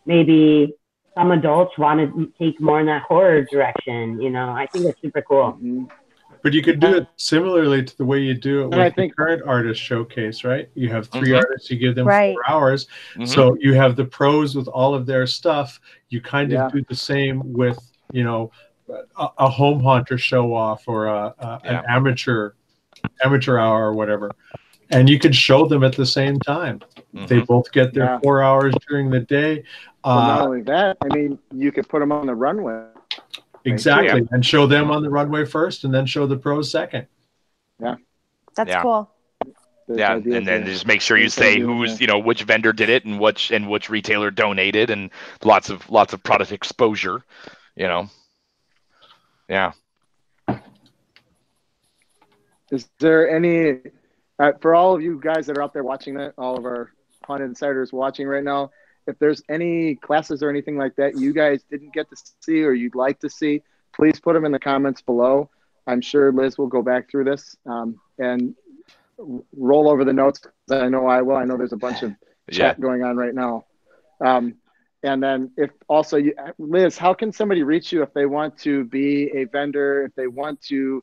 maybe some adults want to take more in that horror direction, you know? I think it's super cool. But you could do it similarly to the way you do it with the current artist showcase, right? You have 3 artists, you give them 4 hours. So you have the pros with all of their stuff. You kind of do the same with, you know, a home haunter show off or an amateur hour or whatever. And you could show them at the same time. They both get their 4 hours during the day. Not only that, I mean, you could put them on the runway. Exactly, and show them on the runway first, and then show the pros second. That's cool. Yeah, and then just make sure you say who's, which vendor did it and which retailer donated, and lots of product exposure, Yeah. Is there any, for all of you guys that are out there watching it, all of our Haunted Insiders watching right now, if there's any classes or anything like that you guys didn't get to see or you'd like to see, please put them in the comments below. I'm sure Liz will go back through this and roll over the notes. I know I will. I know there's a bunch of chat going on right now. And then if also, Liz, how can somebody reach you if they want to be a vendor, if they want to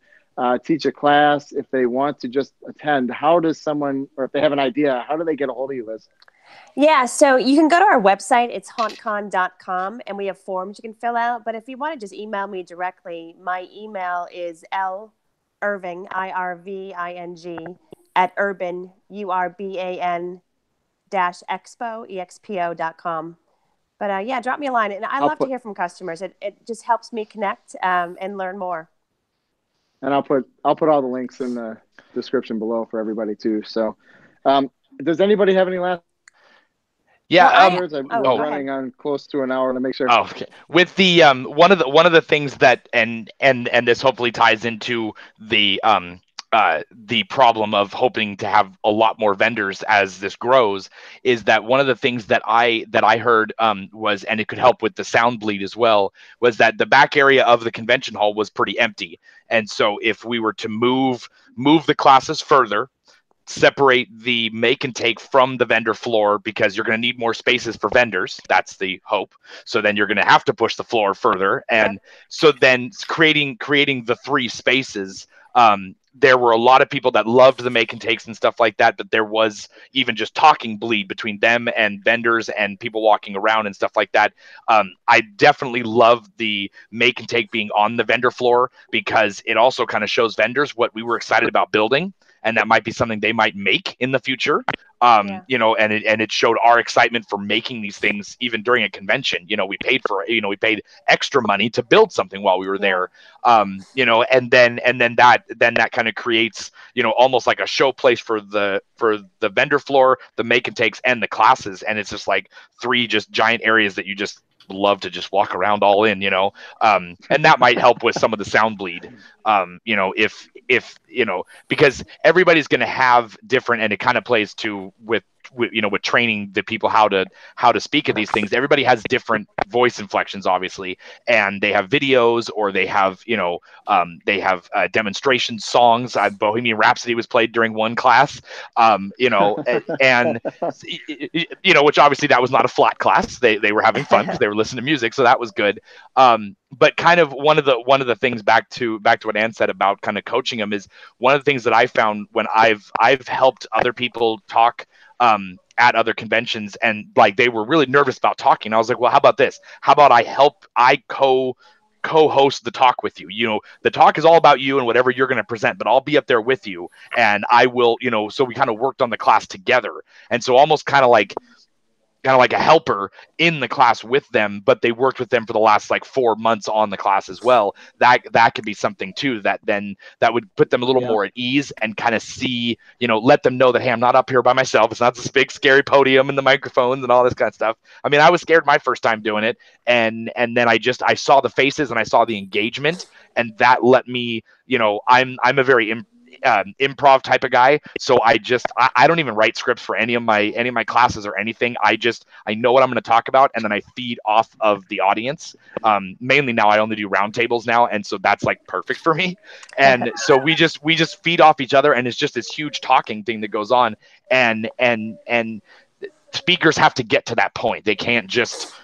teach a class, if they want to just attend? How does someone, or if they have an idea, how do they get a hold of you, Liz? Yeah, so you can go to our website. It's hauntcon.com, and we have forms you can fill out. But if you want to just email me directly, my email is Irving, IRVING, at urban, URBAN expo.com. But yeah, drop me a line. And I love to hear from customers. It just helps me connect and learn more. And I'll put all the links in the description below for everybody too. So does anybody have any last words? We're running on close to an hour to make sure. Oh, okay. With the one of the things that and this hopefully ties into the problem of hoping to have a lot more vendors as this grows, is that one of the things that I heard was, and it could help with the sound bleed as well, was that the back area of the convention hall was pretty empty. And so if we were to move the classes further, separate the make and take from the vendor floor, because you're going to need more spaces for vendors. That's the hope. So then you're going to have to push the floor further. And so then creating the 3 spaces, there were a lot of people that loved the make and takes and stuff like that, but there was even just talking bleed between them and vendors and people walking around and stuff like that. I definitely love the make and take being on the vendor floor, because it also kind of shows vendors what we were excited about building, and that might be something they might make in the future. And it showed our excitement for making these things even during a convention. We paid extra money to build something while we were there. And then that kind of creates, almost like a show place for the vendor floor, the make and takes, and the classes. And it's just like 3 just giant areas that you just love to just walk around all in, and that might help with some of the sound bleed. If because everybody's going to have different, and it kind of plays to with training the people how to speak at these things. Everybody has different voice inflections, obviously, and they have videos, or they have demonstration songs. Bohemian Rhapsody was played during one class, and which obviously that was not a flat class. They were having fun because they were listening to music, so that was good. But kind of one of the things back to what Ann said about kind of coaching them, is one of the things that I found when I've helped other people talk at other conventions, and like they were really nervous about talking. I was like, well, how about this? How about I co-host the talk with you? The talk is all about you and whatever you're going to present, but I'll be up there with you, and I will, so we kind of worked on the class together. And so almost kind of like a helper in the class with them, but they worked with them for the last 4 months on the class as well. That could be something too, that would put them a little more at ease, and kind of see, let them know that, hey, I'm not up here by myself. It's not this big scary podium and the microphones and all this kind of stuff. I mean, I was scared my first time doing it, and then I saw the faces and I saw the engagement, and that let me, I'm a very improv type of guy, so I don't even write scripts for any of my classes or anything. I know what I'm going to talk about, and then I feed off of the audience. Mainly now I only do roundtables now, and so that's perfect for me. And so we just feed off each other, and it's just this huge talking thing that goes on, and speakers have to get to that point. They can't just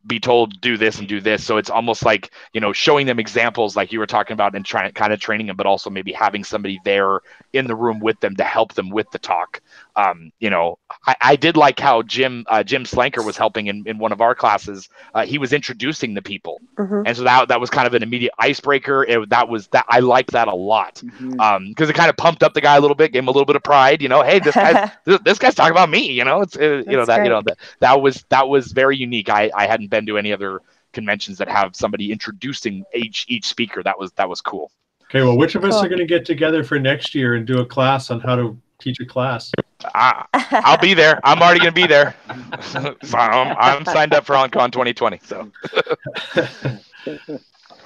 be told do this and do this. So it's almost like, showing them examples like you were talking about, and kind of training them, but also maybe having somebody there in the room with them to help them with the talk. I did like how Jim Slanker was helping in one of our classes. He was introducing the people. Mm-hmm. And so that was kind of an immediate icebreaker. I liked that a lot. Mm-hmm. Cause it kind of pumped up the guy a little bit, gave him a little bit of pride, hey, this guy's talking about me, that was very unique. I hadn't been to any other conventions that have somebody introducing each speaker. That was cool. Okay, well, which of us are going to get together for next year and do a class on how teach a class. I'll be there. I'm already going to be there. So I'm signed up for Hauntcon 2020. So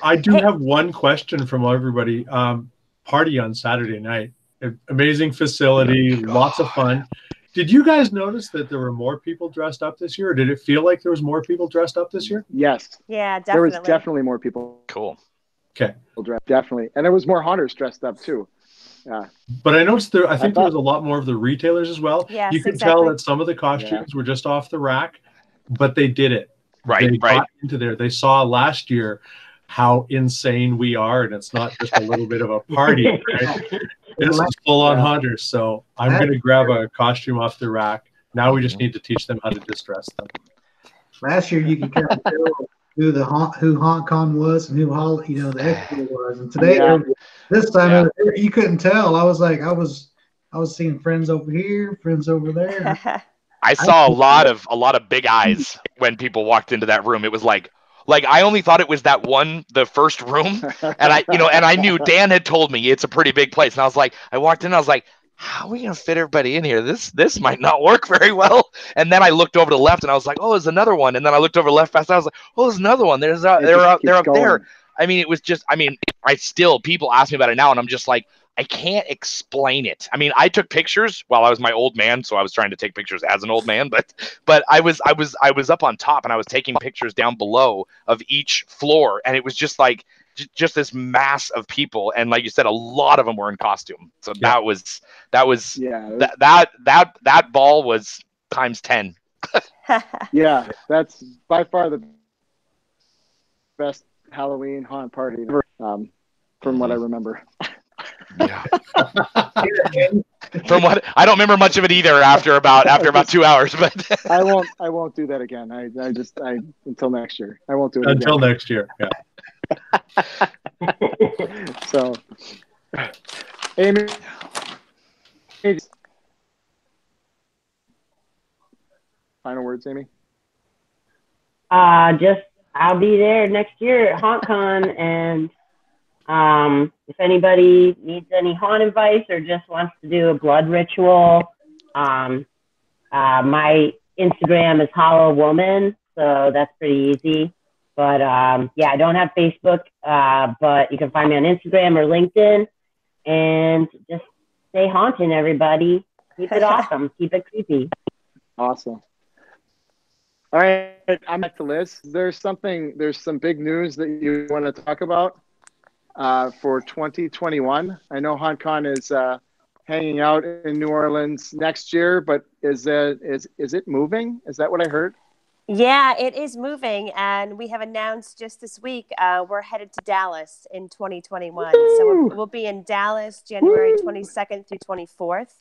I do have one question from everybody. Party on Saturday night. Amazing facility, lots of fun. Did you guys notice that there were more people dressed up this year? Or did it feel like there was more people dressed up this year? Yes. Yeah, definitely. There was definitely more people. cool. Okay. Definitely. And there was more haunters dressed up too. Yeah. But I noticed there was a lot more of the retailers as well. Yes, you could exactly. tell that some of the costumes were just off the rack, but they did it. Right, They right. got into there. They saw last year how insane we are, and it's not just a little bit of a party, right? This is full on hunters. So I'm going to grab a costume off the rack. Now we just need to teach them how to distress them. Last year, you could kind of tell who Hauntcon was and who the expo was. And today, this time, you couldn't tell. I was like, I was seeing friends over here, friends over there. I saw a lot of big eyes when people walked into that room. It was like I only thought it was the first room, and I knew Dan had told me it's a pretty big place, and I was like, I walked in, and I was like, how are we gonna fit everybody in here? This might not work very well. And then I looked over to the left, and I was like, oh, there's another one. And then I looked over to the left fast, and I was like, oh, there's another one. They're up there. I mean, it was just, people ask me about it now, and I'm just like, I can't explain it. I mean, I took pictures while I was my old man, so I was trying to take pictures as an old man, but I was up on top, and I was taking pictures down below of each floor, and it was just like just this mass of people, and like you said, a lot of them were in costume. So that ball was times 10. Yeah, that's by far the best Halloween haunt party ever, from what I remember. Yeah. From what I don't remember much of it either after about 2 hours, but I won't do that again. I until next year. I won't do it until again. next year. Yeah. So, Amy, final words, Amy. I'll be there next year at Hauntcon, and if anybody needs any haunt advice or just wants to do a blood ritual, my Instagram is Holloman, so that's pretty easy. But I don't have Facebook, but you can find me on Instagram or LinkedIn, and just stay haunting, everybody. Keep it awesome. Keep it creepy. Awesome. All right, I'm back to Liz. There's some big news that you want to talk about for 2021. I know Hauntcon is hanging out in New Orleans next year, but is it moving? Is that what I heard? Yeah, it is moving, and we have announced just this week we're headed to Dallas in 2021. Woo! So we'll be in Dallas January 22nd through 24th,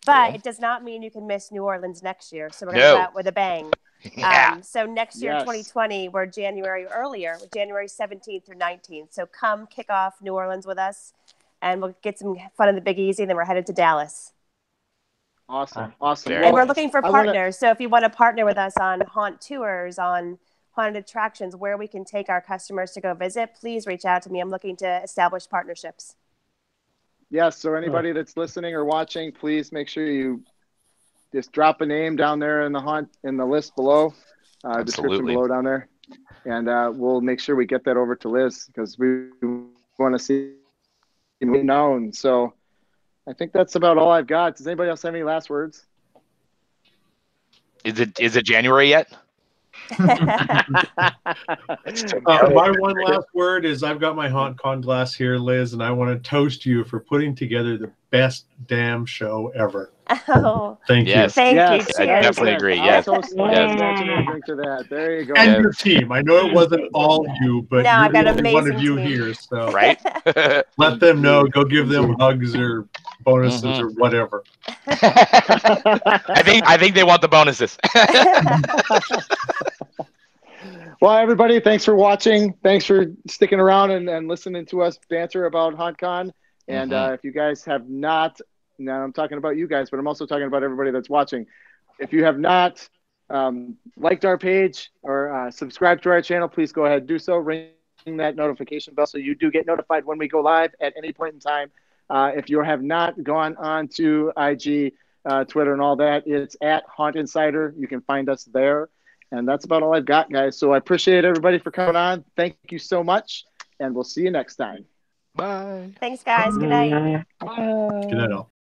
but it does not mean you can miss New Orleans next year. So we're going to go out with a bang. Yeah. So next year, 2020, we're January 17th through 19th. So come kick off New Orleans with us, and we'll get some fun in the Big Easy, and then we're headed to Dallas. Awesome. And we're looking for partners. So if you want to partner with us on haunt tours, on haunted attractions, where we can take our customers to go visit, please reach out to me. I'm looking to establish partnerships. Yes. So anybody that's listening or watching, please make sure you just drop a name down there in the list below, description below down there, and we'll make sure we get that over to Liz because we want to see it known. So I think that's about all I've got. Does anybody else have any last words? Is it January yet? My one last word is I've got my Hauntcon glass here, Liz, and I want to toast you for putting together the best damn show ever. Oh, thank you. Thank you. I definitely agree. Yes. Drink to that. There you go. And your team. I know it wasn't all you, but I've got you're an one of amazing you team. here. So Right? let them know. Go give them hugs or bonuses or whatever. I think they want the bonuses. Well, everybody, thanks for watching. Thanks for sticking around and listening to us banter about Hauntcon. And if you guys have not, now I'm talking about you guys, but I'm also talking about everybody that's watching. If you have not liked our page or subscribed to our channel, please go ahead and do so. Ring that notification bell so you do get notified when we go live at any point in time. If you have not gone on to IG, Twitter, and all that, it's at Haunt Insider. You can find us there. And that's about all I've got, guys. So I appreciate everybody for coming on. Thank you so much. And we'll see you next time. Bye. Thanks, guys. Good night. Bye. Good night, all.